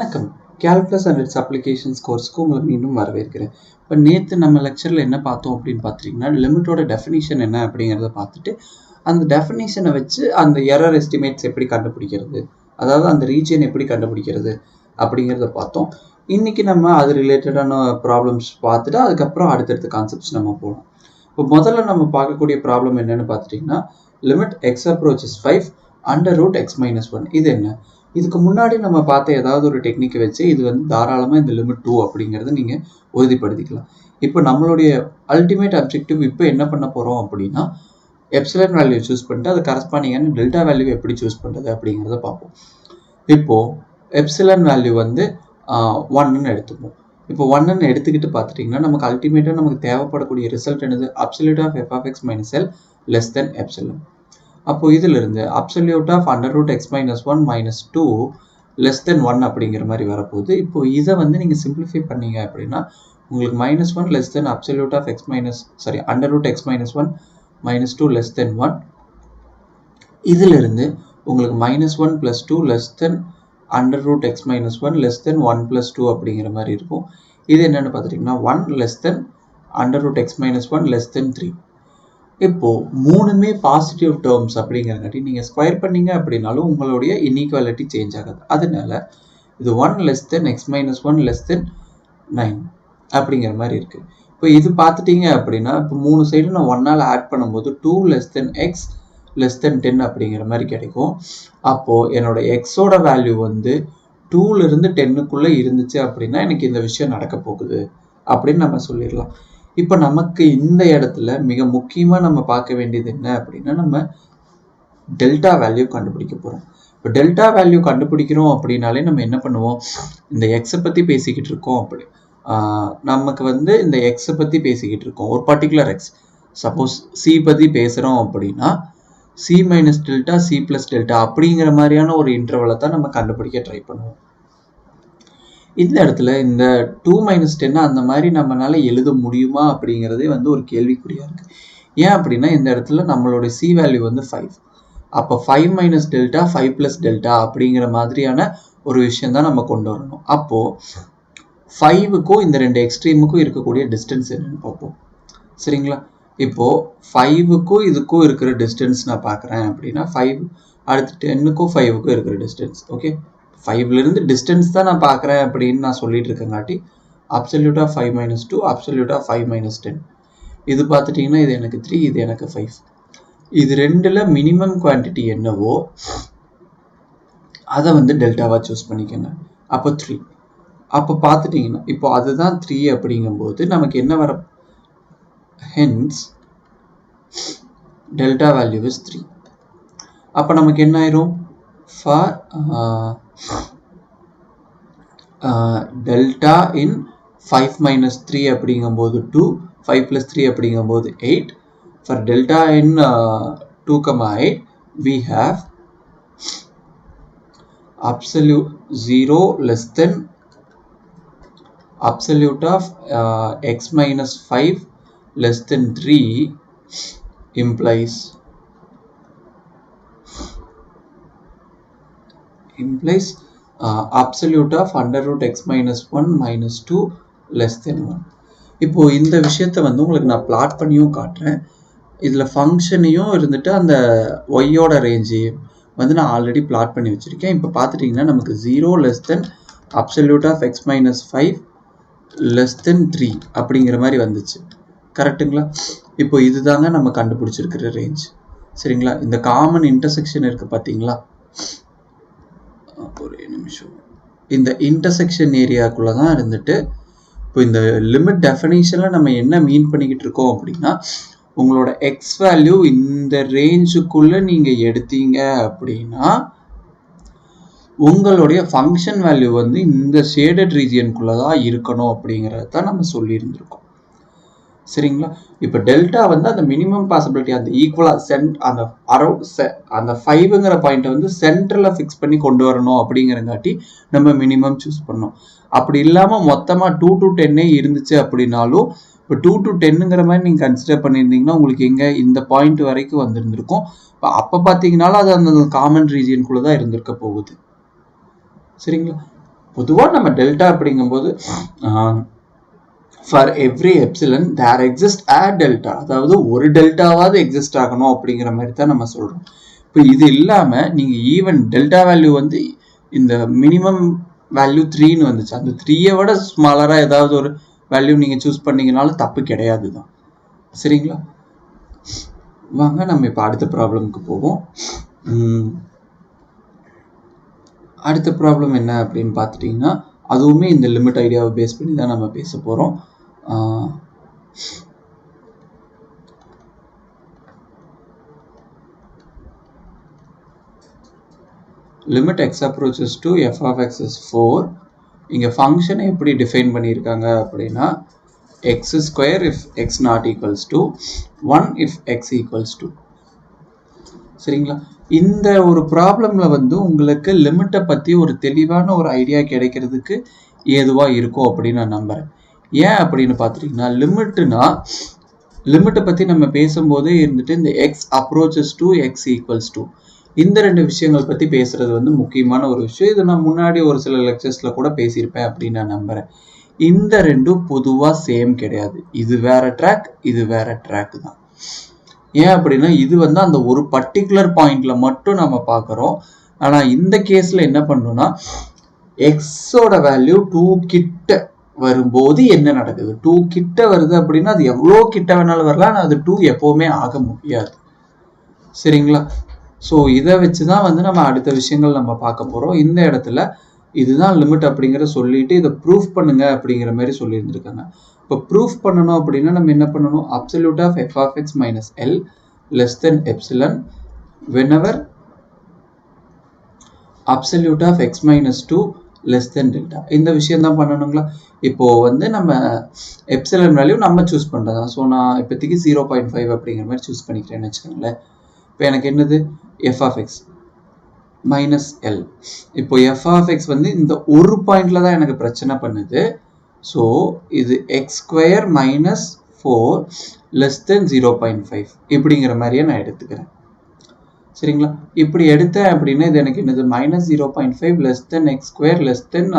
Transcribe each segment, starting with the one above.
வணக்கம். Calculus and it's applications கோர்ஸ்க்கு உங்களை மீண்டும் வரவேற்கிறேன். இப்போ நேற்று நம்ம லெக்சரில் என்ன பார்த்தோம் அப்படின்னு பார்த்துட்டிங்கன்னா, லிமிட்டோட டெஃபினிஷன் என்ன அப்படிங்கிறத பார்த்துட்டு, அந்த டெஃபினிஷனை வச்சு அந்த எரர் எஸ்டிமேட்ஸ் எப்படி கண்டுபிடிக்கிறது, அதாவது அந்த ரீஜியன் எப்படி கண்டுபிடிக்கிறது அப்படிங்கிறத பார்த்தோம். இன்றைக்கி நம்ம அது ரிலேட்டடான ப்ராப்ளம்ஸ் பார்த்துட்டு அதுக்கப்புறம் அடுத்தடுத்த கான்செப்ட்ஸ் நம்ம போகலாம். இப்போ முதல்ல நம்ம பார்க்கக்கூடிய ப்ராப்ளம் என்னென்னு பார்த்துட்டிங்கன்னா, limit x approaches 5 under root x minus 1. இது என்ன? இதுக்கு முன்னாடி நம்ம பார்த்த ஏதாவது ஒரு டெக்னிக்கை வச்சு இது வந்து தாராளமாக இந்த லிமிட் 2 அப்படிங்கிறத நீங்கள் உறுதிப்படுத்திக்கலாம். இப்போ நம்மளுடைய அல்டிமேட் அப்ஜெக்டிவ் இப்போ என்ன பண்ண போகிறோம் அப்படின்னா, எப்சிலன் வேல்யூ சூஸ் பண்ணிட்டு அது கரஸ்பாண்டிங்கான டெல்டா வேல்யூ எப்படி சூஸ் பண்ணுறது அப்படிங்கிறத பார்ப்போம். இப்போது எப்சிலன் வேல்யூ வந்து 1ன்னு எடுத்துப்போம். இப்போ 1ன்னு எடுத்துக்கிட்டு பார்த்துட்டிங்கன்னா நமக்கு அல்டிமேட்டாக நமக்கு தேவைப்படக்கூடிய ரிசல்ட் என்னது? Absolute of f of x minus l less than epsilon. அப்போ இதிலிருந்து absolute of under root x minus 1 minus 2 less than 1 அப்படிங்கிற மாதிரி வரப்போகுது. இப்போ இதை வந்து நீங்கள் சிம்பிளிஃபை பண்ணீங்க அப்படின்னா உங்களுக்கு minus 1 less than absolute of x minus under root x minus 1 minus 2 less than 1. இதிலிருந்து உங்களுக்கு minus 1 plus 2 less than under root x minus 1 less than 1 plus 2 அப்படிங்கிற மாதிரி இருக்கும். இது என்னென்னு பார்த்துட்டிங்கன்னா 1 less than under root x minus 1 less than 3. இப்போது மூணுமே பாசிட்டிவ் டேர்ம்ஸ் அப்படிங்கிறங்காட்டி நீங்கள் ஸ்கொயர் பண்ணீங்க அப்படின்னாலும் உங்களுடைய இன்ஈக்வாலிட்டி சேஞ்ச் ஆகாது. அதனால இது 1 லெஸ் தென் எக்ஸ் மைனஸ் 1 லெஸ் தென் 9 அப்படிங்கிற மாதிரி இருக்குது. இப்போ இது பார்த்துட்டிங்க அப்படின்னா இப்போ மூணு சைடும் நான் 1ஆல் ஆட் பண்ணும்போது 2 லெஸ் தென் எக்ஸ் லெஸ் தென் 10 அப்படிங்கிற மாதிரி கிடைக்கும். அப்போது என்னோடய எக்ஸோட வேல்யூ வந்து 2லேருந்து 10க்குள்ளே இருந்துச்சு அப்படின்னா எனக்கு இந்த விஷயம் நடக்க போகுது அப்படின்னு நம்ம சொல்லிடலாம். இப்போ நமக்கு இந்த இடத்துல மிக முக்கியமாக நம்ம பார்க்க வேண்டியது என்ன அப்படின்னா, நம்ம டெல்டா வேல்யூ கண்டுபிடிக்க போகிறோம். இப்போ டெல்டா வேல்யூ கண்டுபிடிக்கிறோம் அப்படின்னாலே நம்ம என்ன பண்ணுவோம், இந்த எக்ஸை பற்றி பேசிக்கிட்டு இருக்கோம். அப்படி நமக்கு வந்து இந்த எக்ஸை பற்றி பேசிக்கிட்டு இருக்கோம், ஒரு பர்டிகுலர் எக்ஸ். சப்போஸ் சி பற்றி பேசுகிறோம் அப்படின்னா C minus delta C plus delta அப்படிங்கிற மாதிரியான ஒரு இன்டர்வலை தான் நம்ம கண்டுபிடிக்க ட்ரை பண்ணுவோம். இந்த இடத்துல இந்த 2 மைனஸ் 10 அந்த மாதிரி நம்மளால எழுத முடியுமா அப்படிங்கிறதே வந்து ஒரு கேள்விக்குறியாக இருக்குது. ஏன் அப்படின்னா இந்த இடத்துல நம்மளோட சி வேல்யூ வந்து 5. அப்போ 5 மைனஸ் டெல்டா 5 ப்ளஸ் டெல்டா அப்படிங்கிற மாதிரியான ஒரு விஷயம் தான் நம்ம கொண்டு வரணும். அப்போது 5க்கும் இந்த ரெண்டு எக்ஸ்ட்ரீமுக்கும் இருக்கக்கூடிய டிஸ்டன்ஸ் என்னன்னு பார்ப்போம். சரிங்களா? இப்போது 5க்கும் இதுக்கும் இருக்கிற டிஸ்டன்ஸ் நான் பார்க்குறேன் அப்படின்னா 5 அடுத்து 10க்கும் 5க்கும் இருக்கிற டிஸ்டன்ஸ். ஓகே, 5லேருந்து டிஸ்டன்ஸ் தான் நான் பார்க்குறேன் அப்படின்னு நான் சொல்லிட்டு இருக்கங்காட்டி absolute of 5 minus 2 absolute of 5 minus 10. இது பார்த்துட்டிங்கன்னா இது எனக்கு 3, இது எனக்கு 5. இது ரெண்டில் மினிமம் குவான்டிட்டி என்னவோ அதை வந்து டெல்டாவாக சூஸ் பண்ணிக்கோங்க. அப்போ 3. அப்போ பார்த்துட்டிங்கன்னா இப்போ அதுதான் 3 அப்படிங்கும்போது நமக்கு என்ன வர, ஹென்ஸ் டெல்டா வேல்யூ இஸ் 3. அப்போ நமக்கு என்ன ஆயிரும், for delta in 5 minus 3 அப்படிங்கும்போது 2, 5 plus 3 அப்படிங்கும்போது 8. For delta in 2,8 we have absolute 0 less than absolute of x minus 5 less than 3 implies absolute of under root x minus 1 minus 2 less than 1. இப்போ இந்த விஷயத்தை வந்து உங்களுக்கு நான் பிளாட் பண்ணியும் காட்டுறேன். இதில் ஃபங்க்ஷனையும் இருந்துட்டு அந்த ஒய்யோட ரேஞ்சையும் வந்து நான் ஆல்ரெடி பிளாட் பண்ணி வச்சுருக்கேன். இப்போ பார்த்துட்டிங்கன்னா நமக்கு 0 less than absolute of x minus 5 less than 3 அப்படிங்கிற மாதிரி வந்துச்சு. கரெக்டுங்களா? இப்போ இதுதாங்க நம்ம கண்டுபிடிச்சிருக்கிற ரேஞ்ச். சரிங்களா? இந்த காமன் இன்டர்செக்ஷன் இருக்குது பார்த்தீங்களா, ஒரே நிமிஷம், இந்த இன்டர்செக்ஷன் ஏரியாக்குள்ளே தான் இருந்துட்டு இப்போ இந்த லிமிட் டெஃபினிஷனில் நம்ம என்ன மீன் பண்ணிக்கிட்டு இருக்கோம் அப்படின்னா, உங்களோட எக்ஸ் வேல்யூ இந்த ரேஞ்சுக்குள்ளே நீங்கள் எடுத்தீங்க அப்படின்னா உங்களுடைய ஃபங்க்ஷன் வேல்யூ வந்து இந்த ஷேடட் ரீஜியனுக்குள்ளே தான் இருக்கணும் அப்படிங்கிறத தான் நம்ம சொல்லியிருந்திருக்கோம். சரிங்களா? இப்போ டெல்டா வந்து அந்த மினிமம் பாசிபிலிட்டி அந்த ஈக்குவலாக அந்த அரௌண்ட் அந்த 5ங்கிற பாயிண்ட்டை வந்து சென்டரில் ஃபிக்ஸ் பண்ணி கொண்டு வரணும் அப்படிங்கிறங்காட்டி நம்ம மினிமம் சூஸ் பண்ணோம். அப்படி இல்லாமல் மொத்தமாக 2 to 10 இருந்துச்சு அப்படின்னாலும் இப்போ 2 to 10ங்கிற மாதிரி நீங்கள் கன்சிடர் பண்ணியிருந்தீங்கன்னா உங்களுக்கு எங்கே இந்த பாயிண்ட் வரைக்கும் வந்துருந்துருக்கும். இப்போ பார்த்தீங்கன்னாலும் அது அந்த காமன் ரீஜியனுக்குள்ளே தான் இருந்திருக்க போகுது. சரிங்களா? பொதுவா நம்ம டெல்டா அப்படிங்கும்போது for every epsilon there exists a delta, அதாவது ஒரு டெல்டாவாவது எக்ஸிஸ்ட் ஆகணும் அப்படிங்கிற மாதிரி தான் நம்ம சொல்றோம். இப்போ இது இல்லாம நீங்க ஈவன் டெல்டா வேல்யூ வந்து இந்த மினிமம் வேல்யூ 3ன்னு வந்துச்சு, அந்த 3ஐ விட ஸ்மாலரா ஏதாவது ஒரு வேல்யூ நீங்க சூஸ் பண்ணீங்கனாலும் தப்பு கிடையாது தான். சரிங்களா? வாங்க நம்ம இப்போ அடுத்த ப்ராப்ளம்க்கு போவோம். அடுத்த ப்ராப்ளம் என்ன அப்படின்னு பார்த்துட்டிங்கன்னா அதுவுமே இந்த லிமிட் ஐடியாவை பேஸ் பண்ணி தான் நம்ம பேச போகிறோம். Limit x approaches to f of x is 4. இங்கே ஃபங்க்ஷனை எப்படி டிஃபைன் பண்ணியிருக்காங்க அப்படின்னா x square if x not equals to 1 if x equals to. சரிங்களா? இந்த ஒரு ப்ராப்ளம்ல வந்து உங்களுக்கு லிமிட்டை பற்றி ஒரு தெளிவான ஒரு ஐடியா கிடைக்கிறதுக்கு ஏதுவாக இருக்கும் அப்படின்னு நான் நம்புகிறேன். ஏன் அப்படின்னு பார்த்துட்டிங்கன்னா லிமிட்டை பற்றி நம்ம பேசும்போதே இருந்துட்டு இந்த X approaches to X equals to இந்த ரெண்டு விஷயங்கள் பற்றி பேசுறது வந்து முக்கியமான ஒரு விஷயம். இது நான் முன்னாடி ஒரு சில லெக்சர்ஸில் கூட பேசியிருப்பேன் அப்படின்னு நான் நம்புகிறேன். இந்த ரெண்டும் பொதுவாக சேம் கிடையாது. இது வேற ட்ராக், இது வேற ட்ராக் தான். ஏன் அப்படின்னா இது வந்து அந்த ஒரு பர்டிகுலர் பாயிண்ட்ல மட்டும் நம்ம பார்க்குறோம். ஆனால் இந்த கேஸில் என்ன பண்ணணும்னா எக்ஸோட வேல்யூ 2 கிட்ட வரும்போது என்ன நடக்குது, 2 கிட்ட வருது அப்படின்னா அது எவ்வளோ கிட்ட வேணாலும் வரலாம், ஆனால் அது 2 எப்போவுமே ஆக முடியாது. சரிங்களா? ஸோ இதை வச்சு தான் வந்து நம்ம அடுத்த விஷயங்கள் நம்ம பார்க்க போகிறோம். இந்த இடத்துல இதுதான் லிமிட் அப்படிங்கிற சொல்லிட்டு இதை ப்ரூஃப் பண்ணுங்க அப்படிங்கிற மாதிரி சொல்லியிருந்திருக்காங்க. இப்போ ப்ரூஃப் பண்ணணும் அப்படின்னா நம்ம என்ன பண்ணணும், absolute of f of x minus l less than epsilon whenever absolute of x minus 2 less than delta. இந்த விஷயம் தான் பண்ணணுங்களா? இப்போ வந்து நம்ம எப்சிலன் வேல்யூ நம்ம சூஸ் பண்ணுறதா. ஸோ நான் இப்போதைக்கு 0.5 அப்படிங்கிற மாதிரி சூஸ் பண்ணிக்கிறேன்னு வச்சுக்கோங்களேன். இப்போ எனக்கு என்னது f of x minus l. இப்போ எஃப் ஆஃப் எக்ஸ் வந்து இந்த ஒரு பாயிண்ட்ல தான் எனக்கு பிரச்சனை பண்ணுது. ஸோ இது X square minus 4 less than 0.5 இப்படிங்கிற மாதிரியே நான் எடுத்துக்கிறேன். சரிங்களா? இப்படி எடுத்தேன் அப்படின்னா இது எனக்கு என்னது minus 0.5 less than X square less than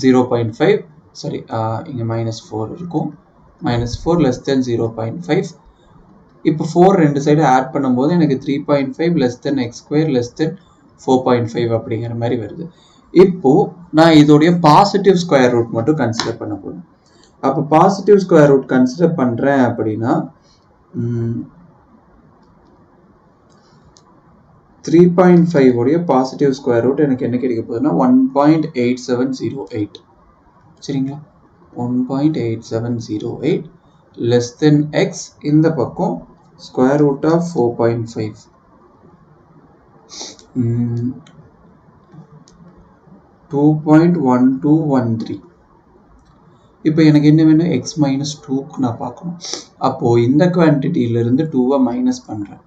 0.5. Sorry, இங்கே மைனஸ் 4 இருக்கும். Minus 4 less than 0.5. இப்போ 4 ரெண்டு சைடு ஆட் பண்ணும்போது எனக்கு 3.5 less than X square less than 4.5 அப்படிங்கிற மாதிரி வருது. இப்போ நான் இதோடைய பாசிட்டிவ் ஸ்கொயர் ரூட் மட்டும் கன்சிடர் பண்ண போகிறேன். அப்போ பாசிட்டிவ் ஸ்கொயர் ரூட் கன்சிடர் பண்ணுறேன் அப்படின்னா 3.5 உடைய பாசிட்டிவ் ஸ்கொயர் ரூட் எனக்கு என்ன கிடைக்க போகுதுன்னா 1.8708. சரிங்களா? 1.8708 லெஸ் தென் எக்ஸ், இந்த பக்கம் ஸ்கொயர் ரூட் ஆஃப் 4.5 2.1213. இப்போ எனக்கு என்ன வேணும், எக்ஸ் மைனஸ் 2க்கு நான் பார்க்கணும். அப்போது இந்த குவான்டிட்டியிலிருந்து 2வை மைனஸ் பண்ணுறேன்.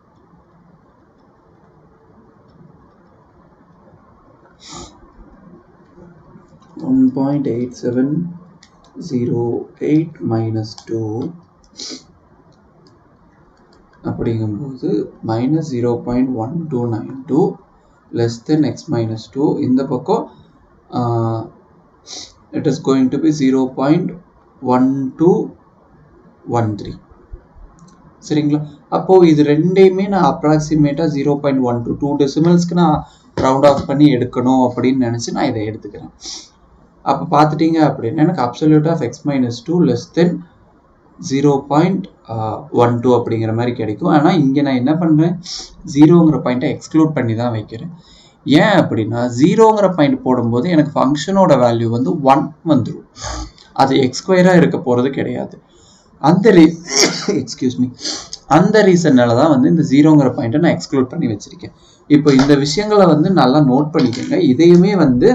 (1.8708 minus 2) அப்படிங்கும்போது minus 0.1292 less than X minus 2. இந்த பக்கம் it is going to be 0.1213. சரிங்களா? அப்போ இது ரெண்டையுமே நான் அப்ராக்சிமேட்டா 0.12 2 டெசிமல்ஸ்க்கு நான் ரவுண்ட் ஆஃப் பண்ணி எடுக்கணும் அப்படின்னு நினைச்சு நான் இதை எடுத்துக்கிறேன். அப்போ பார்த்துட்டீங்க அப்படின்னா எனக்கு absolute of x minus 2 less than 0.12 அப்படிங்கிற மாதிரி கிடைக்கும். ஆனால் இங்கே நான் என்ன பண்ணுறேன், 0ங்கிற பாயிண்ட்டை எக்ஸ்க்ளூட் பண்ணி தான் வைக்கிறேன். ஏன் அப்படின்னா 0ங்கிற பாயிண்ட் போடும்போது எனக்கு ஃபங்க்ஷனோட வேல்யூ வந்து 1 வந்துடும். அது எக்ஸ் ஸ்கொயராக இருக்க போகிறது கிடையாது. அந்த ரீசன்னால தான் வந்து இந்த 0ங்கிற பாயிண்ட்டை நான் எக்ஸ்க்ளூட் பண்ணி வச்சிருக்கேன். இப்போ இந்த விஷயங்களை வந்து நல்லா நோட் பண்ணிக்கோங்க. இதையுமே வந்து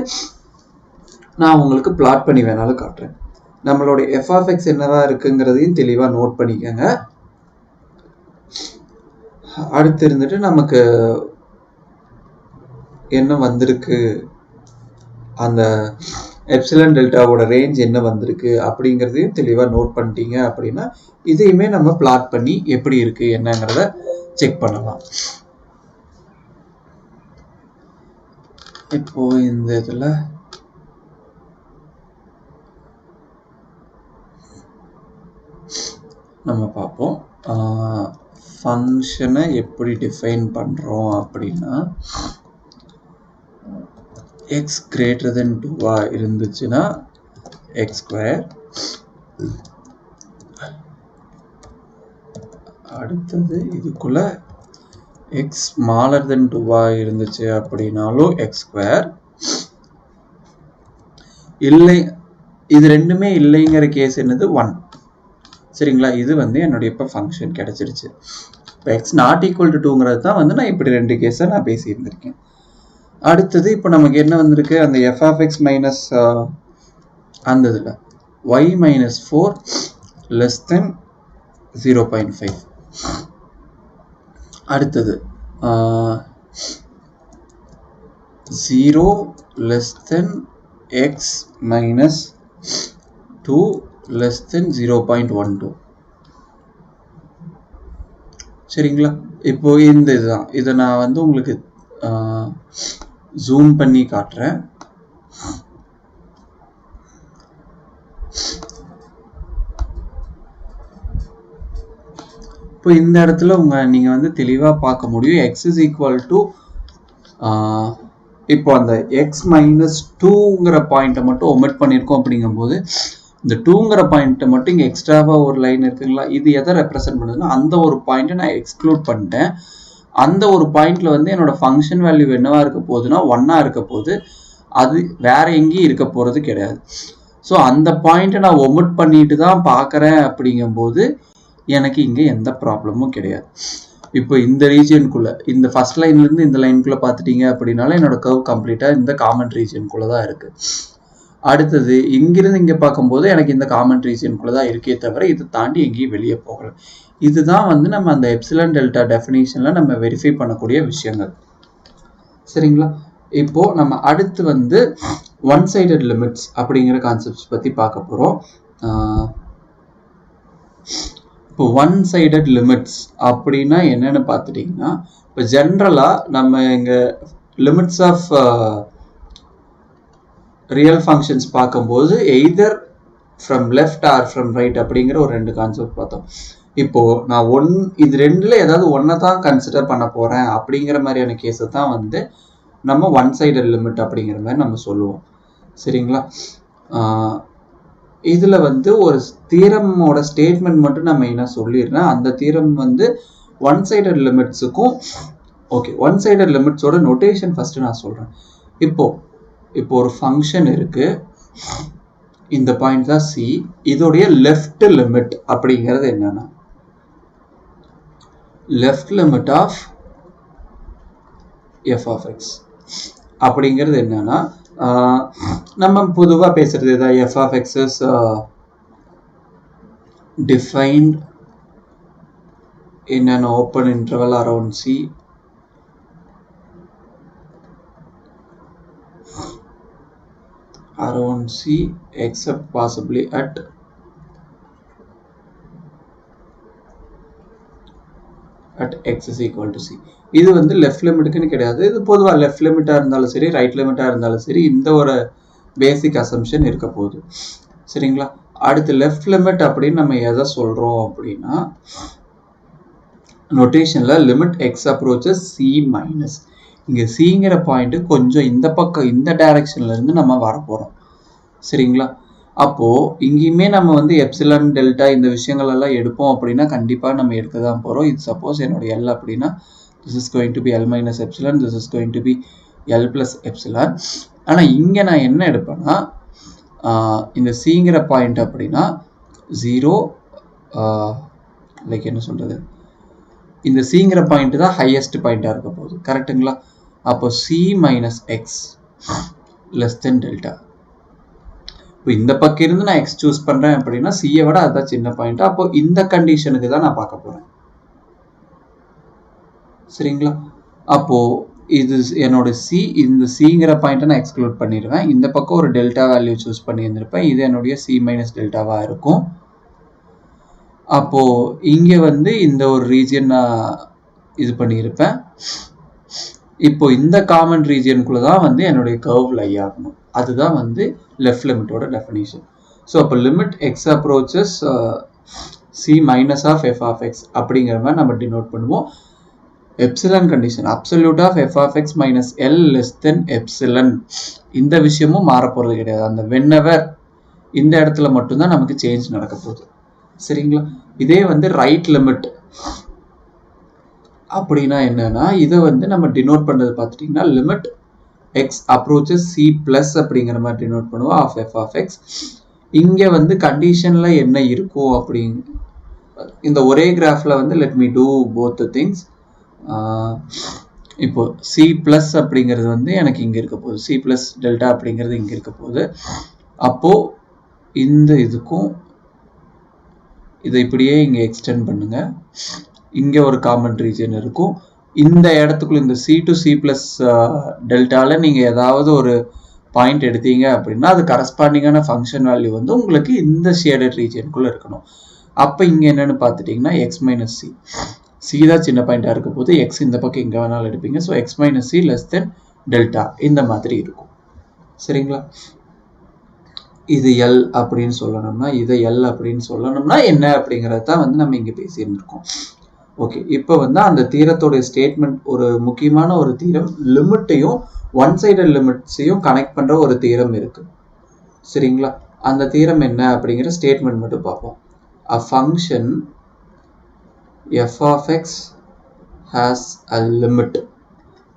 நான் உங்களுக்கு பிளாட் பண்ணி வேணாலும் காட்டுறேன். நம்மளோட எஃப் ஆஃப் எக்ஸ் என்னவா இருக்குங்கிறதையும் தெளிவாக நோட் பண்ணிக்கோங்க. அடுத்து இருந்துட்டு நமக்கு என்ன வந்திருக்கு, அந்த எப்சிலன் டெல்டாவோட ரேஞ்ச் என்ன வந்திருக்கு அப்படிங்கிறதையும் தெளிவாக நோட் பண்ணிட்டீங்க அப்படின்னா இதையுமே நம்ம பிளாட் பண்ணி எப்படி இருக்கு என்னங்கிறத செக் பண்ணலாம். இப்போ இந்த இதில் நம்ம பார்ப்போம். ஃபங்க்ஷனை எப்படி டிஃபைன் பண்ணுறோம் அப்படின்னா, x greater than 2 இருந்துச்சுன்னா x ஸ்கொயர், அடுத்தது இதுக்குள்ள x smaller than 2 இருந்துச்சு அப்படின்னாலும் x ஸ்கொயர், இல்லை இது ரெண்டுமே இல்லைங்கிற கேஸ் என்னது 1. சரிங்களா, இது வந்து என்னுடைய இப்போ ஃபங்க்ஷன் கிடைச்சிருச்சு. இப்போ எக்ஸ் நாட் ஈக்குவல் டு 2ங்கிறது தான் வந்து நான் இப்படி ரெண்டு கேஸை நான் பேசியிருந்திருக்கேன். அடுத்தது இப்போ நமக்கு என்ன வந்திருக்கு, அந்த எஃப் ஆஃப் எக்ஸ் மைனஸ் அந்த இதில் ஒய் மைனஸ் 4 லெஸ் தென் 0.5. அடுத்தது 0 லெஸ் தென் எக்ஸ் மைனஸ் 2 less than 0.12. சரிங்களா, இப்போ இந்த இதுதான், இதை நான் வந்து உங்களுக்கு ஜூம் பண்ணி காட்டுறேன். இப்போ இந்த இடத்துல நீங்க வந்து தெளிவா பார்க்க முடியும், x is equal to இப்போ அந்த x minus 2ங்கிற பாயிண்ட்டை மட்டும் ஒமிட் பண்ணியிருக்கோம். அப்படிங்கும்போது இந்த 2ங்கிற பாயிண்ட்டை மட்டும் இங்கே எக்ஸ்ட்ராவாக ஒரு லைன் இருக்குங்களா, இது எதை ரெப்ரசென்ட் பண்ணுதுன்னா அந்த ஒரு பாயிண்ட்டை நான் எக்ஸ்க்ளூட் பண்ணிட்டேன். அந்த ஒரு பாயிண்ட்ல வந்து என்னோட ஃபங்க்ஷன் வேல்யூ என்னவா இருக்க போகுதுன்னா 1 இருக்க போகுது, அது வேற எங்கேயும் இருக்க போகிறது கிடையாது. ஸோ அந்த பாயிண்ட்டை நான் ஒமிட் பண்ணிட்டு தான் பார்க்குறேன். அப்படிங்கும்போது எனக்கு இங்கே எந்த ப்ராப்ளமும் கிடையாது. இப்போ இந்த ரீஜியனுக்குள்ள இந்த ஃபர்ஸ்ட் லைன்லேருந்து இந்த லைனுக்குள்ளே பார்த்துட்டீங்க அப்படின்னால என்னோட கர்வ் கம்ப்ளீட்டாக இந்த காமன் ரீஜியனுக்குள்ளே தான் இருக்குது. அடுத்தது இங்கிருந்து இங்கே பார்க்கும்போது எனக்கு இந்த காமன் ரீஜியனுக்குள்ளே தான் இருக்கே தவிர இதை தாண்டி எங்கேயும் வெளியே போகல. இதுதான் வந்து நம்ம அந்த எப்சிலன் டெல்டா டெஃபினேஷனில் நம்ம வெரிஃபை பண்ணக்கூடிய விஷயங்கள். சரிங்களா, இப்போ நம்ம அடுத்து வந்து ஒன் சைடட் லிமிட்ஸ் அப்படிங்கிற கான்செப்ட்ஸ் பற்றி பார்க்க போகிறோம். இப்போ ஒன் சைடட் லிமிட்ஸ் அப்படின்னா என்னென்னு பார்த்துட்டிங்கன்னா, இப்போ ஜென்ரலாக நம்ம இங்கே லிமிட்ஸ் ஆஃப் ரியல் ஃபங்க்ஷன்ஸ் பார்க்கும்போது either from left or from right அப்படிங்கிற ஒரு ரெண்டு கான்செப்ட் பார்த்தோம். இப்போது நான் இது ரெண்டில் ஏதாவது ஒன்றை தான் கன்சிடர் பண்ண போகிறேன் அப்படிங்கிற மாதிரியான கேஸை தான் வந்து நம்ம ஒன் சைடட் லிமிட் அப்படிங்கிற மாதிரி நம்ம சொல்லுவோம். சரிங்களா, இதில் வந்து ஒரு தியரமோட ஸ்டேட்மெண்ட் மட்டும் நான் மெயினாக சொல்லிடுறேன். அந்த தியரம் வந்து ஒன் சைடட் லிமிட்ஸுக்கும் ஓகே, ஒன் சைடட் லிமிட்ஸோட நோட்டேஷன் ஃபஸ்ட்டு நான் சொல்கிறேன். இப்போ ஒரு ஃபங்க்ஷன் இருக்கு, இந்த பாயிண்ட் தான் சி, இதோடைய லெஃப்ட் லிமிட் அப்படிங்கிறது என்னன்னா left limit of f of x அப்படிங்கிறது என்னன்னா நம்ம பொதுவாக பேசுறது தான் f of x is defined in an open interval around C except possibly at x is equal to C. இது வந்து லெஃப்ட் லிமிட்டுக்குன்னு கிடையாது, இது பொதுவாக லெஃப்ட் லிமிட்டாக இருந்தாலும் சரி ரைட் லிமிட்டாக இருந்தாலும் சரி இந்த ஒரு பேசிக் அசம்ஷன் இருக்க போகுது. சரிங்களா, அடுத்து லெஃப்ட் லிமிட் அப்படின்னு நம்ம எதை சொல்கிறோம் அப்படின்னா நோட்டேஷனில் limit x approaches c minus, இங்கே சிங்கிற பாயிண்ட்டு கொஞ்சம் இந்த பக்கம் இந்த டைரக்ஷன்லேருந்து நம்ம வரப்போகிறோம். சரிங்களா, அப்போது இங்கேயுமே நம்ம வந்து எப்சிலன் டெல்டா இந்த விஷயங்கள் எல்லாம் எடுப்போம் அப்படின்னா கண்டிப்பாக நம்ம எடுக்க தான் போகிறோம். இது சப்போஸ் என்னோட எல் அப்படின்னா this is going to be l minus epsilon, this is going to be l plus epsilon. ஆனால் இங்கே நான் என்ன எடுப்பேன்னா இந்த சிங்கிற பாயிண்ட் அப்படின்னா 0 லைக் என்ன சொல்கிறது, இந்த சிங்கிற பாயிண்ட் தான் ஹையஸ்ட் பாயிண்டாக இருக்க போகுது. கரெக்டுங்களா, அப்போ சி மைனஸ் எக்ஸ் லெஸ் தென் டெல்டா. இப்போ இந்த பக்கம் இருந்து நான் எக்ஸ் சூஸ் பண்ணுறேன் அப்படின்னா சியை விட அதுதான் சின்ன பாயிண்ட். அப்போ இந்த கண்டிஷனுக்கு தான் நான் பார்க்க போகிறேன். சரிங்களா, அப்போது இது என்னோட சி, இந்த சிங்கிற பாயிண்ட்டை நான் எக்ஸ்க்ளூட் பண்ணிடுவேன். இந்த பக்கம் ஒரு டெல்டா வேல்யூ சூஸ் பண்ணி இருந்திருப்பேன், இது என்னுடைய சி மைனஸ் டெல்டாவாக இருக்கும். அப்போது இங்கே வந்து இந்த ஒரு ரீஜியன் நான் இது பண்ணியிருப்பேன். இப்போ இந்த காமன் ரீஜியனுக்குள்ளே தான் வந்து என்னுடைய கர்வ் லை ஆகணும். அதுதான் வந்து லெஃப்ட் லிமிட்டோட டெஃபினிஷன். ஸோ அப்போ limit x approaches c minus of f of x அப்படிங்கிற மாதிரி நம்ம டினோட் பண்ணுவோம். Epsilon condition absolute of f of x minus l less than epsilon, இந்த விஷயமும் மாற போகிறது கிடையாது. அந்த வென்னவர் இந்த இடத்துல மட்டும்தான் நமக்கு சேஞ்ச் நடக்க போகுது. சரிங்களா? இதே வந்து ரைட் லிமிட் அப்படின்னா என்னன்னா, இதை வந்து நம்ம டினோட் பண்ணுறது பார்த்துட்டிங்கன்னா limit x approaches c plus அப்படிங்கிற மாதிரி டினோட் பண்ணுவோம் ஆஃப் f of x. இங்கே வந்து கண்டிஷனில் என்ன இருக்கும் அப்படிங்க இந்த ஒரே கிராஃபில் வந்து let me do both the things. இப்போ c plus அப்படிங்கிறது வந்து எனக்கு இங்கே இருக்க போகுது, c plus delta அப்படிங்கிறது இங்கே இருக்க போகுது. அப்போது இந்த இதுக்கும் இதை இப்படியே இங்கே எக்ஸ்டெண்ட் பண்ணுங்க. இங்கே ஒரு காமன் ரீஜன் இருக்கும். இந்த இடத்துக்குள்ள இந்த c to c plus டெல்டாவில் நீங்கள் ஏதாவது ஒரு பாயிண்ட் எடுத்தீங்க அப்படின்னா அது கரஸ்பாண்டிங்கான ஃபங்க்ஷன் வேல்யூ வந்து உங்களுக்கு இந்த ஷேடட் ரீஜனுக்குள்ளே இருக்கணும். அப்போ இங்கே என்னென்னு பார்த்துட்டிங்கன்னா எக்ஸ் மைனஸ் சி, சி தான் சின்ன பாயிண்டாக இருக்க போது, எக்ஸ் இந்த பக்கம் எங்கே வேணாலும் எடுப்பீங்க. So X minus C less than delta இந்த மாதிரி இருக்கும். சரிங்களா? இது எல் அப்படின்னு சொல்லணும்னா, இதை எல் அப்படின்னு சொல்லணும்னா என்ன அப்படிங்கிறது தான் வந்து நம்ம இங்கே பேசியிருந்துருக்கோம். ஓகே, இப்போ வந்து அந்த தீரத்தோடைய ஸ்டேட்மெண்ட் ஒரு முக்கியமான ஒரு தீரம், லிமிட்டையும் ஒன் சைடட் லிமிட்ஸையும் கனெக்ட் பண்ணுற ஒரு தீரம் இருக்குது. சரிங்களா? அந்த தீரம் என்ன அப்படிங்கிற ஸ்டேட்மெண்ட் மட்டும் பார்ப்போம். A function f of x has a limit.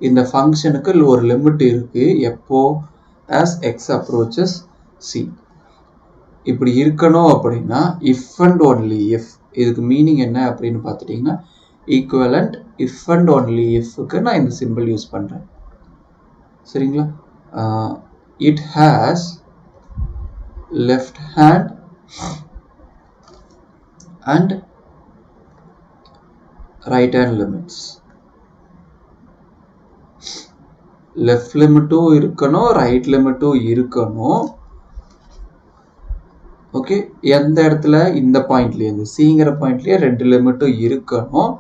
இந்த ஃபங்க்ஷனுக்கு ஒரு லிமிட் இருக்கு எப்போ as x approaches c. இப்படி இருக்கணும் அப்படின்னா if and only if, இதுக்கு மீனிங் என்ன அப்படின்னு பார்த்துட்டிங்கன்னா ஈக்குவலண்ட் if and only ifக்கு நான் இந்த சிம்பிள் யூஸ் பண்ணுறேன். சரிங்களா? it has left hand and right hand limits. Left லிமிட்டும் இருக்கணும், ரைட் லிமிட்டும் இருக்கணும். ஓகே, எந்த இடத்துல இந்த பாயிண்ட்லேயே இந்த சிங்கிற பாயிண்ட்லேயே ரெண்டு லிமிட்டும் இருக்கணும்.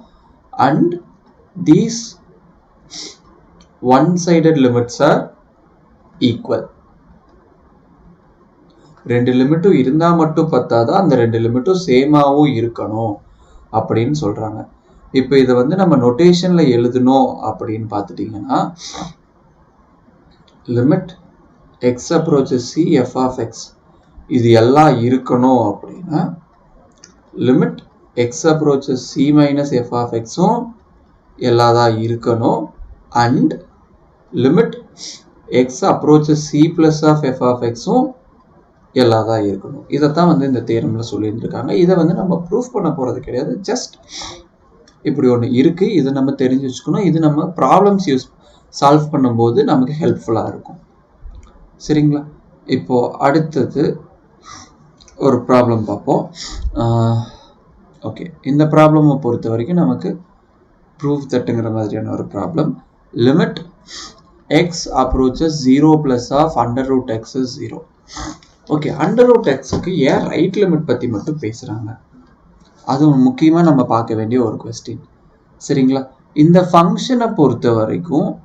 And these one sided limits are equal. ரெண்டு லிமிட்டும் இருந்தால் மட்டும் பத்தாதான், அந்த ரெண்டு லிமிட்டும் சேமாகவும் இருக்கணும் அப்படின்னு சொல்கிறாங்க. இப்போ இதை வந்து நம்ம நொட்டேஷனில் எழுதணும் அப்படின்னு பார்த்துட்டிங்கன்னா limit x approaches c f of x இது எல்லாம் இருக்கணும் அப்படின்னா limit x approaches c minus f of எக்ஸும் எல்லாம் தான் இருக்கணும். And limit x approaches c plus of f of எக்ஸும் எல்லாம் தான் இருக்கணும். இதைத்தான் வந்து இந்த தியரம்ல சொல்லியிருந்திருக்காங்க. இதை வந்து நம்ம ப்ரூஃப் பண்ண போகிறது கிடையாது, ஜஸ்ட் இப்படி ஒன்று இருக்குது, இதை நம்ம தெரிஞ்சு வச்சுக்கணும். இது நம்ம ப்ராப்ளம்ஸ் சால்வ் பண்ணும்போது நமக்கு ஹெல்ப்ஃபுல்லாக இருக்கும். சரிங்களா? இப்போது அடுத்தது ஒரு ப்ராப்ளம் பார்ப்போம். ஓகே, இந்த ப்ராப்ளமை பொறுத்த வரைக்கும் நமக்கு ப்ரூஃப் தட்டுங்கிற மாதிரியான ஒரு problem. Limit x approaches 0 plus of under root x is 0. Okay, under root எக்ஸுக்கு ஏன் ரைட் லிமிட் பற்றி மட்டும் பேசுகிறாங்க? அது முக்கியமாக நம்ம பார்க்க வேண்டிய ஒரு கொஸ்டின். சரிங்களா? இந்த ஃபங்க்ஷனை பொறுத்த வரைக்கும்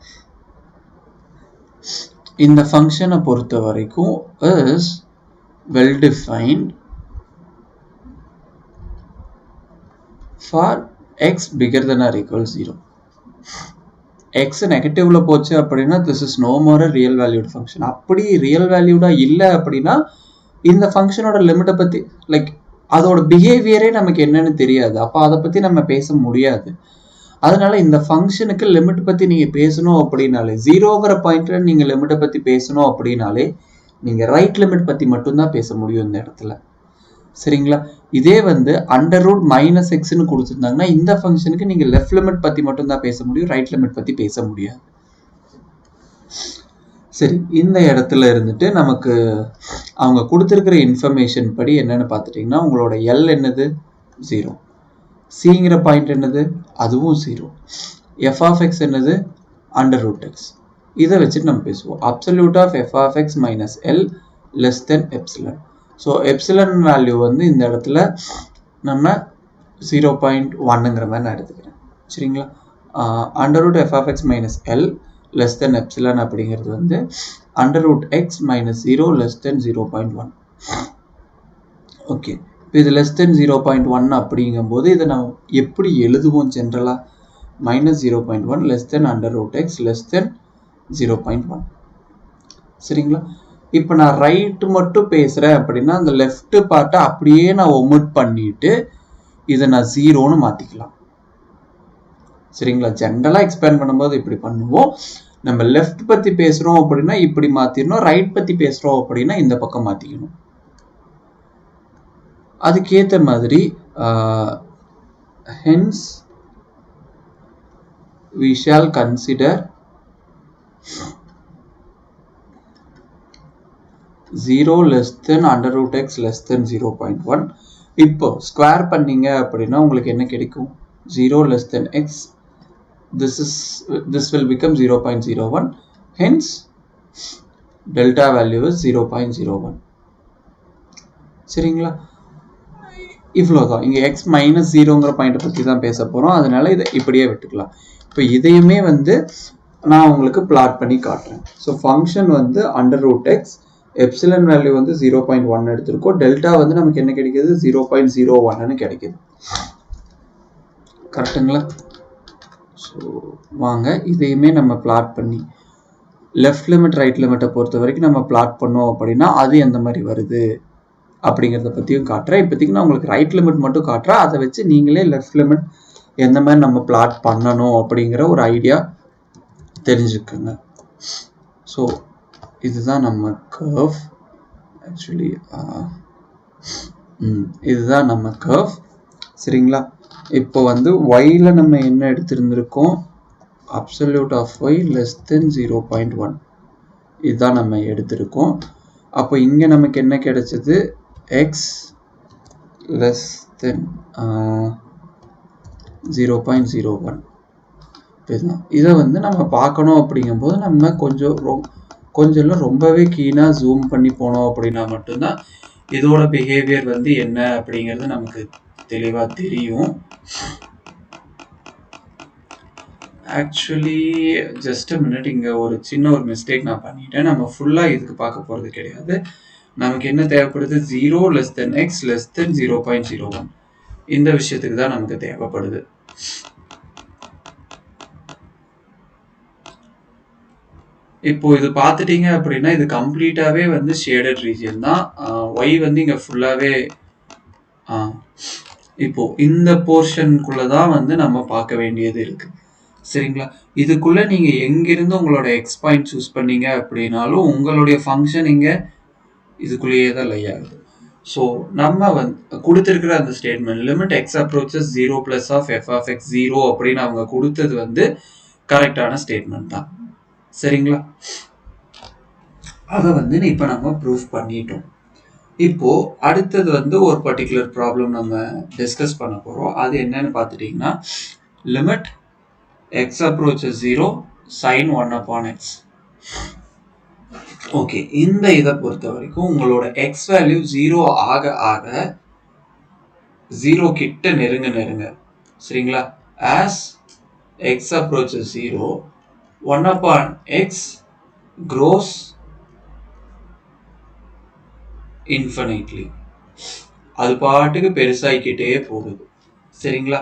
is well defined for x bigger than or equal 0. x நெகட்டிவ்ல போச்சு அப்படின்னா this is no more a real valued function. அப்படி ரியல் வேல்யூடா இல்லை அப்படின்னா இந்த ஃபங்க்ஷனோட லிமிட்டை பற்றி லைக் அதோட பிஹேவியரே நமக்கு என்னன்னு தெரியாது. அப்போ அதை பற்றி நம்ம பேச முடியாது. அதனால இந்த ஃபங்க்ஷனுக்கு லிமிட் பற்றி நீங்கள் பேசணும் அப்படின்னாலே, ஜீரோங்கிற பாயிண்ட்ல நீங்கள் லிமிட்டை பற்றி பேசணும் அப்படின்னாலே நீங்கள் ரைட் லிமிட் பற்றி மட்டும்தான் பேச முடியும் இந்த இடத்துல. சரிங்களா? இதே வந்து அண்டர் ரூட் மைனஸ் எக்ஸ்ன்னு கொடுத்துருந்தாங்கன்னா இந்த ஃபங்க்ஷனுக்கு நீங்கள் லெஃப்ட் லிமிட் பற்றி மட்டும்தான் பேச முடியும், ரைட் லிமிட் பற்றி பேச முடியாது. சரி, இந்த இடத்துல இருந்துட்டு நமக்கு அவங்க கொடுத்துருக்கிற இன்ஃபர்மேஷன் படி என்னென்னு பார்த்துட்டிங்கன்னா உங்களோட எல் என்னது 0, சிங்கிற பாயிண்ட் என்னது அதுவும் 0, எஃப் ஆஃப் எக்ஸ் என்னது அண்டர் ரூட் எக்ஸ். இதை வச்சுட்டு நம்ம பேசுவோம். Absolute of f of x minus l less than epsilon. So epsilon value வந்து இந்த இடத்துல நம்ம 0.1ங்கிற மாதிரி நான் எடுத்துக்கிறேன். சரிங்களா? Under root f of x minus l less than epsilon அப்படிங்கிறது வந்து under root x minus 0 less than 0.1. Okay, இப்போ இது லெஸ் தென் 0.1 அப்படிங்கும்போது இதை நம்ம எப்படி எழுதுவோம் ஜென்ரலாக? -0.1 less than under root x less than 0.1. சரிங்களா? இப்போ நான் ரைட்டு மட்டும் பேசுகிறேன் அப்படின்னா அந்த லெஃப்ட் பார்ட்டை அப்படியே நான் ஒமிட் பண்ணிட்டு இதை நான் 0ன்னு மாற்றிக்கலாம். சரிங்களா? ஜென்ரலாக எக்ஸ்பேண்ட் பண்ணும்போது இப்படி பண்ணுவோம். நம்ம லெஃப்ட் பற்றி பேசுகிறோம் அப்படின்னா இப்படி மாற்றிடணும், ரைட் பற்றி பேசுகிறோம் அப்படின்னா இந்த பக்கம் மாற்றிக்கணும். அதுக்கேற்ற மாதிரி hence we shall consider 0 less than under root x less than 0.1. இப்போ ஸ்கொயர் பண்ணீங்க அப்படின்னா உங்களுக்கு என்ன கிடைக்கும்? 0 less than x, this will become 0.01, hence delta value is 0.01. சரிங்களா? இவ்வளோதான். இங்கே x மைனஸ் 0ங்கிற பாயிண்ட்டை பற்றி தான் பேச போகிறோம், அதனால இதை இப்படியே விட்டுக்கலாம். இப்போ இதையுமே வந்து நான் உங்களுக்கு பிளாட் பண்ணி காட்டுறேன். ஸோ ஃபங்க்ஷன் வந்து under root x, epsilon value வந்து 0.1 எடுத்திருக்கோம், டெல்டா வந்து நமக்கு என்ன கிடைக்கிது? 0.01ன்னு கிடைக்கிது. கரெக்டுங்களா? ஸோ வாங்க இதையுமே நம்ம பிளாட் பண்ணி லெஃப்ட் லிமிட் ரைட் லிமிட்டை பொறுத்த வரைக்கும் நம்ம பிளாட் பண்ணோம் அப்படின்னா அது எந்த மாதிரி வருது அப்படிங்கிறத பற்றியும் காட்டுறேன். இப்போதைக்கு நான் உங்களுக்கு ரைட் லிமிட் மட்டும் காட்டுறேன், அதை வச்சு நீங்களே லெஃப்ட் லிமிட் எந்த மாதிரி நம்ம பிளாட் பண்ணணும் அப்படிங்கிற ஒரு ஐடியா தெரிஞ்சுக்குங்க. ஸோ இதுதான் நம்ம கர்வ். ஆக்சுவலி இதுதான் நம்ம கர்வ். சரிங்களா? இப்போ வந்து ஒய்ல நம்ம என்ன எடுத்திருந்திருக்கோம்? Absolute of y less than 0.1 இதுதான் நம்ம எடுத்திருக்கோம். அப்போ இங்கே நமக்கு என்ன கிடைச்சது? X less than 0.01. இதை வந்து நம்ம பார்க்கணும் அப்படிங்கும்போது நம்ம கொஞ்சம் ரொம்பவே கீனாக ஜூம் பண்ணி போனோம் அப்படின்னா மட்டும்தான் இதோட பிஹேவியர் வந்து என்ன அப்படிங்கிறது நமக்கு தெளிவாக தெரியும். ஆக்சுவலி ஜஸ்ட் மினிட், இங்கே ஒரு சின்ன ஒரு மிஸ்டேக் நான் பண்ணிட்டேன். நம்ம ஃபுல்லாக இதுக்கு பார்க்க போகிறது கிடையாது. நமக்கு என்ன தேவைப்படுது? 0 less than x less than 0.01 இந்த விஷயத்துக்கு தான் நமக்கு தேவைப்படுது. இப்போ இது பார்த்துட்டீங்க அப்படின்னா இது கம்ப்ளீட்டாகவே வந்து ஷேடட் ரீஜியன் தான். ஒய் வந்து இங்கே ஃபுல்லாகவே இப்போ இந்த போர்ஷனுக்குள்ளே தான் வந்து நம்ம பார்க்க வேண்டியது இருக்குது. சரிங்களா? இதுக்குள்ளே நீங்கள் எங்கிருந்து உங்களோட எக்ஸ் பாயிண்ட் சூஸ் பண்ணீங்க அப்படின்னாலும் உங்களுடைய ஃபங்க்ஷன் இங்கே இதுக்குள்ளேயே தான் லை ஆகுது. ஸோ நம்ம வந்து கொடுத்துருக்கிற அந்த statement limit x approaches 0 + of f of x 0 அப்படின்னு அவங்க கொடுத்தது வந்து கரெக்டான ஸ்டேட்மெண்ட் தான். சரிங்களா? அதை வந்து இப்போ நம்ம ப்ரூஃப் பண்ணிட்டோம். இப்போ அடுத்தது வந்து ஒரு பர்டிகுலர் ப்ராப்ளம் நம்ம டிஸ்கஸ் பண்ண போகிறோம். அது என்னன்னு பார்த்துட்டிங்கன்னா limit x approaches 0 sin 1/x. Okay, இந்த இதை பொறுத்த வரைக்கும் உங்களோட எக்ஸ் வேல்யூ 0 ஆக ஆக 0 கிட்ட நெருங்க. சரிங்களா? as x approaches 0 1/x grows infinitely. அது பாட்டுக்கு பெருசாகிக்கிட்டே போகுது. சரிங்களா?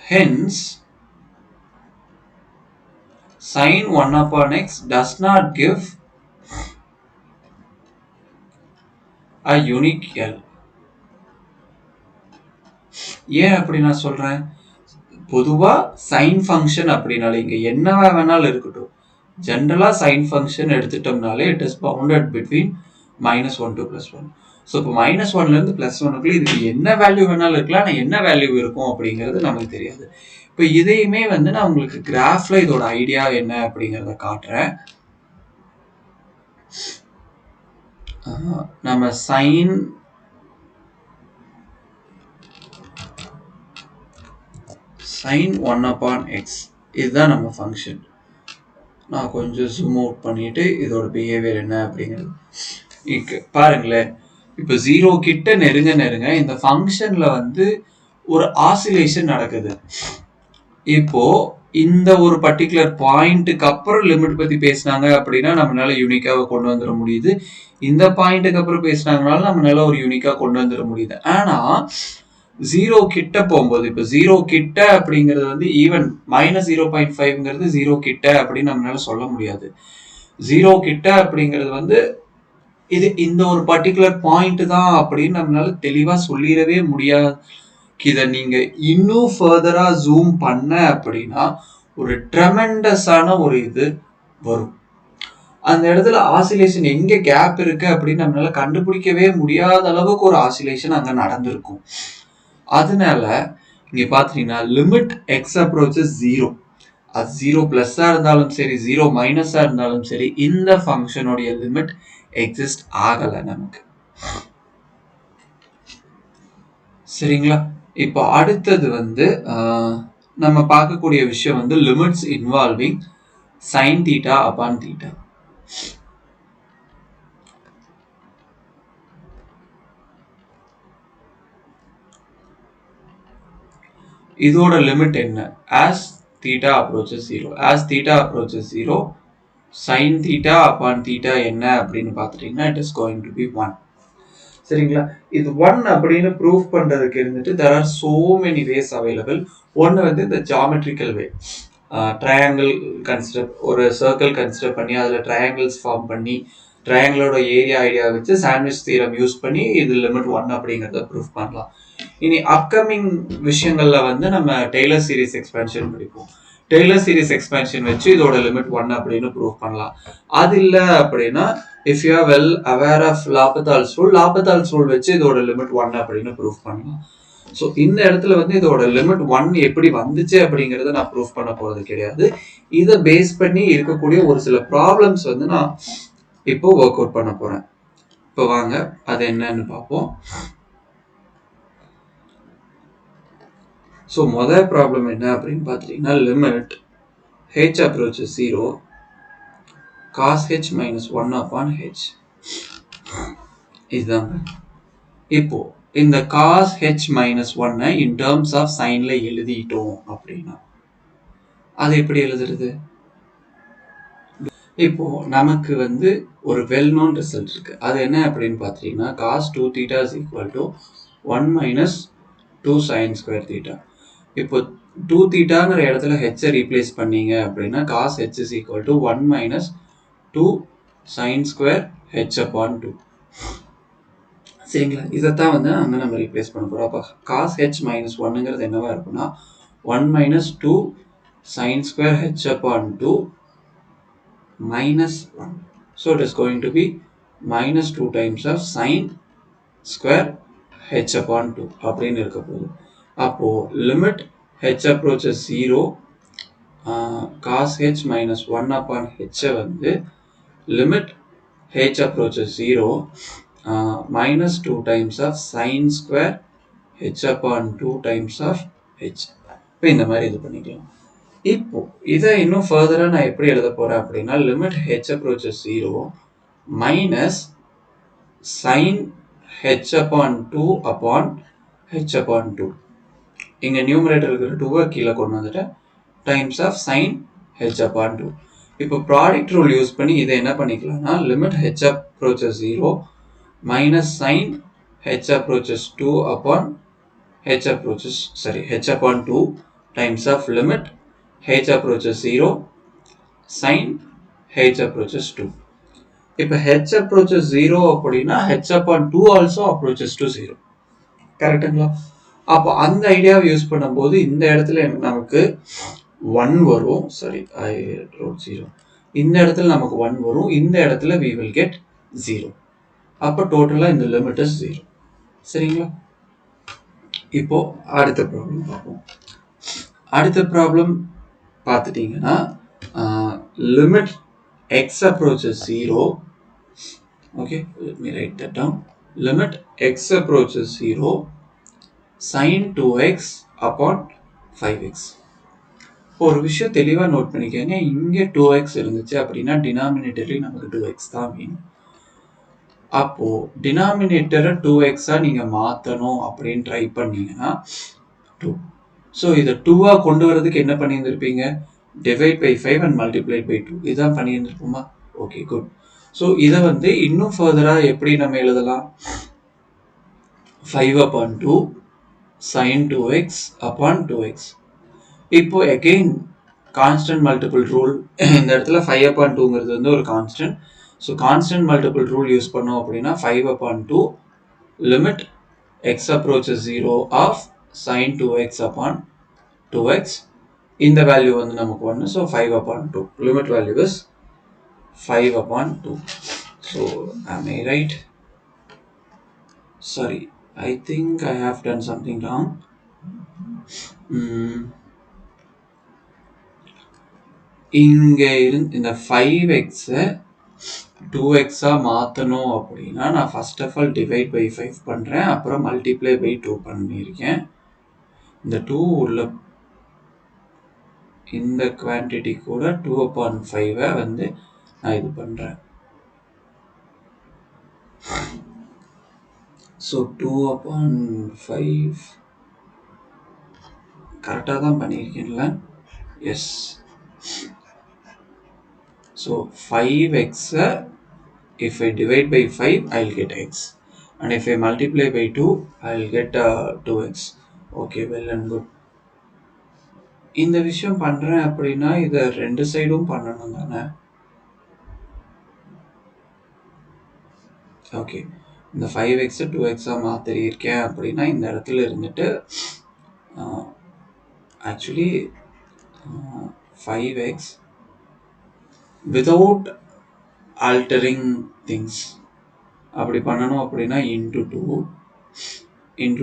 hence sin 1/x does not give a unique L. ஏன் அப்படி நான் சொல்றேன்? பொதுவா சைன் ஃபங்க்ஷன் அப்படின்னாலே இங்க என்னவா வேணாலும் இருக்கட்டும், ஜென்ரலா சைன் ஃபங்க்ஷன் எடுத்துட்டோம்னாலே it is bounded between -1 to +1. So இப்போ -1ல இருந்து +1க்குள்ள இதுக்கு என்ன வேல்யூ வேணாலும் இருக்கலாம், ஆனால் என்ன வேல்யூ இருக்கும் அப்படிங்கிறது நமக்கு தெரியாது. இப்போ இதையுமே வந்து நான் உங்களுக்கு கிராஃப்ல இதோட ஐடியா என்ன அப்படிங்கிறத காட்டுறேன். நம்ம sin 1/x இதுதான் நம்ம ஃபங்க்ஷன். நான் கொஞ்சம் ஜூம் அவுட் பண்ணிட்டு இதோட பிஹேவியர் என்ன அப்படிங்கிறது பாருங்களேன். இப்போ 0 கிட்ட நெருங்க இந்த ஃபங்க்ஷன்ல வந்து ஒரு ஆசிலேஷன் நடக்குது. இப்போ இந்த ஒரு பர்டிகுலர் பாயிண்ட்டுக்கு அப்புறம் லிமிட் பத்தி பேசினாங்க அப்படின்னா நம்மளால யூனிக்காக கொண்டு வந்துட முடியுது. இந்த பாயிண்ட்டுக்கு அப்புறம் பேசினாங்கனாலும் நம்மளால ஒரு யூனிக்கா கொண்டு வந்துட முடியுது. ஆனா 0 கிட்ட போகும்போது இப்போ 0 கிட்ட அப்படிங்கிறது வந்து ஈவன் -0.5ங்கிறது 0 கிட்ட அப்படின்னு நம்மளால சொல்ல முடியாது. 0 கிட்ட அப்படிங்கிறது வந்து இது இந்த ஒரு பர்டிகுலர் பாயிண்ட் தான் அப்படின்னு நம்மளால தெளிவா சொல்லிடவே முடியாது. இதை நீங்க இன்னும் ஃபர்தரா ஜூம் பண்ண அப்படின்னா ஒரு ட்ரெமெண்டஸான ஒரு இது வரும். அந்த இடத்துல ஆசிலேஷன் எங்க கேப் இருக்கு அப்படின்னு நம்மளால கண்டுபிடிக்கவே முடியாத அளவுக்கு ஒரு ஆசிலேஷன் அங்க நடந்திருக்கும். அதனால இங்க பாத்தீங்கன்னா லிமிட் எக்ஸ் அப்ரோச்சஸ் 0, அது 0 பிளஸ்ஸா இருந்தாலும் சரி 0 மைனஸா இருந்தாலும் சரி இந்த ஃபங்க்ஷனுடைய லிமிட் எக்ஸிஸ்ட் ஆகல நமக்கு. சரிங்களா? இப்போ அடுத்தது வந்து நம்ம பார்க்கக்கூடிய விஷயம் வந்து limits involving sin theta upon theta. இதோட லிமிட் என்ன? as theta approaches 0, as theta approaches 0 sin theta upon theta என்ன அப்படின்னு பார்த்துட்டீங்கன்னா it is going to be 1. சரிங்களா? இது 1 அப்படின்னு ப்ரூவ் பண்றதுக்கு இருந்துட்டு there are so many ways available. ஒன்று வந்து இந்த ஜாமெட்ரிக்கல் வே, ட்ரையாங்கிள் கன்சிடர், ஒரு சர்க்கிள் கன்சிடர் பண்ணி அதில் ட்ரையாங்கிள்ஸ் ஃபார்ம் பண்ணி ட்ரையாங்கிளோட ஏரியா ஐடியா வச்சு சாண்ட்விச் தியரம் யூஸ் பண்ணி இது லிமிட் 1 அப்படிங்கிறத ப்ரூவ் பண்ணலாம். இனி அப்கமிங் விஷயங்கள்ல வந்து நம்ம டெய்லர் சீரிஸ் எக்ஸ்பென்ஷன் படிப்போம். டெய்லர் சீரிஸ் எக்ஸ்பென்ஷன் வச்சு இதோட லிமிட் 1 அப்படின்னு ப்ரூவ் பண்ணலாம். அது இல்லை அப்படின்னா if you are well aware of L'Hopital's rule, L'Hopital's rule வச்சு இதோட லிமிட் 1 அப்படின்னு ப்ரூவ் பண்ணலாம். ஸோ இந்த இடத்துல வந்து இதோட லிமிட் 1 எப்படி வந்துச்சு அப்படிங்கிறத நான் ப்ரூவ் பண்ண போறது கிடையாது. இதை பேஸ் பண்ணி இருக்கக்கூடிய ஒரு சில ப்ராப்ளம்ஸ் வந்து நான் இப்போ ஒர்க் அவுட் பண்ண போறேன். இப்போ வாங்க அது என்னன்னு பார்ப்போம். ஸோ முதல் ப்ராப்ளம் என்ன அப்படின்னு பார்த்தீங்கன்னா limit h approaches 0 cos h minus 1 upon h. இதுதாங்க. இப்போ இந்த cos h minus 1 in terms of signல எழுதிட்டோம் அப்படின்னா அது எப்படி எழுதுறது? இப்போ நமக்கு வந்து ஒரு வெல் நோன் ரிசல்ட் இருக்கு. அது என்ன அப்படின்னு பார்த்தீங்கன்னா cos 2 theta is equal to 1 minus 2 sin square theta. இப்போ 2 thetaங்கிற இடத்துல h ரீப்ளேஸ் பண்ணீங்க அப்படின்னா cos h is equal to 1 minus 2 sin square h upon 2. சரிங்களா? இதைத்தான் வந்து அங்கே நம்ம ரீப்ளேஸ் பண்ண போகிறோம். அப்போ cos h minus 1ங்கிறது என்னவா இருக்குன்னா 1 minus 2 sin square h upon 2 minus 1. So it is going to be minus 2 times of sin square h upon 2 அப்படின்னு இருக்க போகுது. அப்போ limit h approaches 0 cos h minus 1 upon h வந்து limit h approaches 0 minus 2 times of sin square h upon 2 times of h. இப்போ இந்த மாதிரி இது பண்ணிக்கலாம். இப்போ இதை இன்னும் ஃபர்தரா நான் எப்படி எழுத போறேன் அப்படின்னா limit h approaches 0 minus sin h upon 2 upon h upon 2. இங்க நியூமரேட்டர் இருக்கிற 2 கீழே கொண்டு வந்துட்டேன் times of sin h upon 2. இப்போ ப்ராடக்ட் ரூல் யூஸ் பண்ணி இதை என்ன பண்ணிக்கலாம்னா limit h approaches 0 minus sin h approaches 2 upon h upon 2 times of limit h approaches 0 sin h approaches 2. இப்போ h approaches 0 அப்படின்னா h upon 2 also approaches to 0. கரெக்டுங்களா? அப்போ அந்த ஐடியாவை யூஸ் பண்ணும்போது இந்த இடத்துல நமக்கு 1 வரும். Sorry, I wrote 0. இந்த இடத்துல நமக்கு 1 வரும். இந்த இடத்துல we will get 0. அப்போ டோட்டலா இந்த லிமிட் இஸ் 0. சரிங்களா? இப்போ அடுத்த ப்ராப்ளம் பார்ப்போம். அடுத்த ப்ராப்ளம் பார்த்துட்டீங்கன்னா limit x approaches 0. Okay, let me write that down. Limit x approaches 0 sin 2x upon 5x. ஒரு விஷயம் தெளிவாக நோட் பண்ணிக்கோங்க. இங்கே 2x இருந்துச்சு அப்படின்னா டினாமினேட்டர்லேயும் நமக்கு 2x தான் வேணும். அப்போ டினாமினேட்டரை 2x நீங்க மாற்றணும் அப்படின்னு ட்ரை பண்ணீங்கன்னா 2. ஸோ இதை 2-ஆ கொண்டு வரதுக்கு என்ன பண்ணியிருந்திருப்பீங்க? Divide by 5 and multiplied by 2 இதான் பண்ணியிருந்திருப்போமா? Okay, good. ஸோ இதை வந்து இன்னும் ஃபர்தராக எப்படி நம்ம எழுதலாம்? 5/2 sin 2x upon 2x. இப்போ again constant multiple rule இந்த இடத்துல 5/2ங்கிறது வந்து ஒரு constant. So constant multiple rule use பண்ணோம் அப்படின்னா 5/2 limit x approaches 0 of sin 2x upon 2x. இந்த வேல்யூ வந்து நமக்கு ஒன்று. So 5/2 limit value is 5/2. So am I right? Sorry, I think I have done something wrong. இங்க இந்த 5x 2x-ஆ மாற்றணும் அப்படின்னா நான் first of all divide by 5 பண்ணுறேன், அப்புறம் மல்டிப்ளை பை 2 பண்ணியிருக்கேன். இந்த 2 உள்ள இந்த குவான்டிட்டி கூட 2/5 வந்து நான் இது பண்ணுறேன். ஸோ 2/5 கரெக்டாக தான் பண்ணியிருக்கேன்ல? Yes. So 5x if I divide by 5 I'll get x, and if I multiply by 2 I'll get 2x. okay, well and good. இந்த விஷயம் பண்றேன் அப்படின்னா இதை ரெண்டு சைடும் பண்ணணும் தானே? ஓகே, இந்த 5x 2x-ஆ மாற்றிருக்கேன் அப்படின்னா இந்த இடத்துல இருந்துட்டு actually 5x without altering things அப்படி பண்ணணும் அப்படின்னா into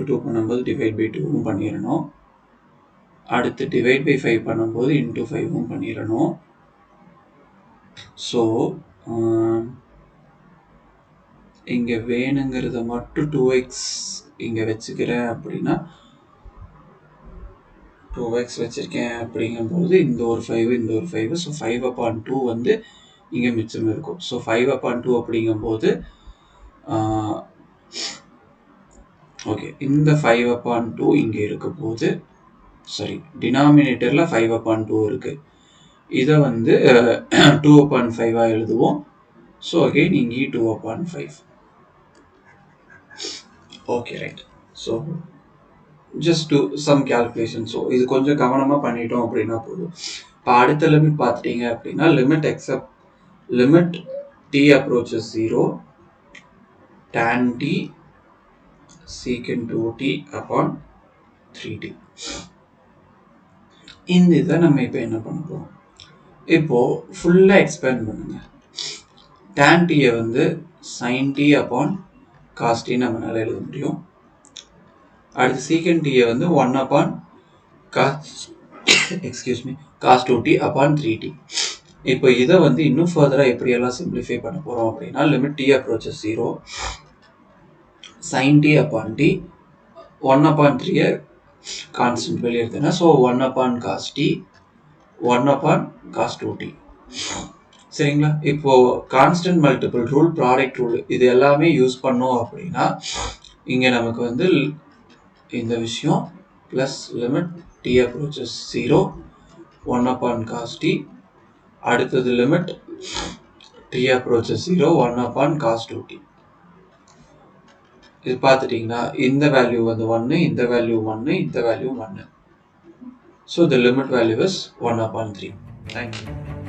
2 பண்ணும்போது டிவைட் பை 2வும் பண்ணிடணும். அடுத்து டிவைட் பை 5 பண்ணும்போது into 5வும் பண்ணிடணும். ஸோ இங்கே வேணுங்கிறத மட்டும் 2x இங்கே வச்சுக்கிறேன் அப்படின்னா 2x வச்சுருக்கேன் அப்படிங்கும்போது இந்த ஒரு 5 இந்த ஒரு 5. ஸோ 5/2 வந்து இங்கே மிச்சம் இருக்கும். ஸோ 5/2 அப்படிங்கும்போது ஓகே, இந்த 5/2 இங்கே இருக்க போது, சரி, டினாமினேட்டரில் 5/2 இருக்குது. இதை வந்து 2/5 எழுதுவோம். ஸோ அகெயின் இங்கே 2/5. Okay, right. So just do some calculation. So இது கொஞ்சம் கவனமாக பண்ணிட்டோம் அப்படின்னா போதும். இப்போ அடுத்த லிமிட் பார்த்துட்டீங்க அப்படின்னா limit t approaches 0 tan t secant 2t upon 3t. இந்த இதை நம்ம இப்போ என்ன பண்ண போகிறோம்? இப்போ ஃபுல்லாக எக்ஸ்பேண்ட் பண்ணுங்க. tan t-யை வந்து sin t upon cos t நம்மளால எழுத முடியும். அடுத்து secant t-யை வந்து 1 upon cos 2t upon 3t. இப்போ இதை வந்து இன்னும் ஃபர்தராக எப்படியெல்லாம் சிம்பிளிஃபை பண்ண போகிறோம் அப்படின்னா limit t approaches 0 sin t upon t 1/3 constant வெளியே எடுத்தேன்னா so 1 cos t 1 cos 2t. சரிங்களா? இப்போ constant multiple rule, product rule இது எல்லாமே யூஸ் பண்ணோம் அப்படின்னா இங்கே நமக்கு வந்து இந்த விஷயம் plus limit t approaches 0 1 cos t, அடுத்தது limit t approaches 0 1 cos 2t. இது பார்த்துட்டிங்கன்னா இந்த வேல்யூ வந்து 1, இந்த வேல்யூ 1, இந்த value 1. So the limit value is 1/3. Thank you.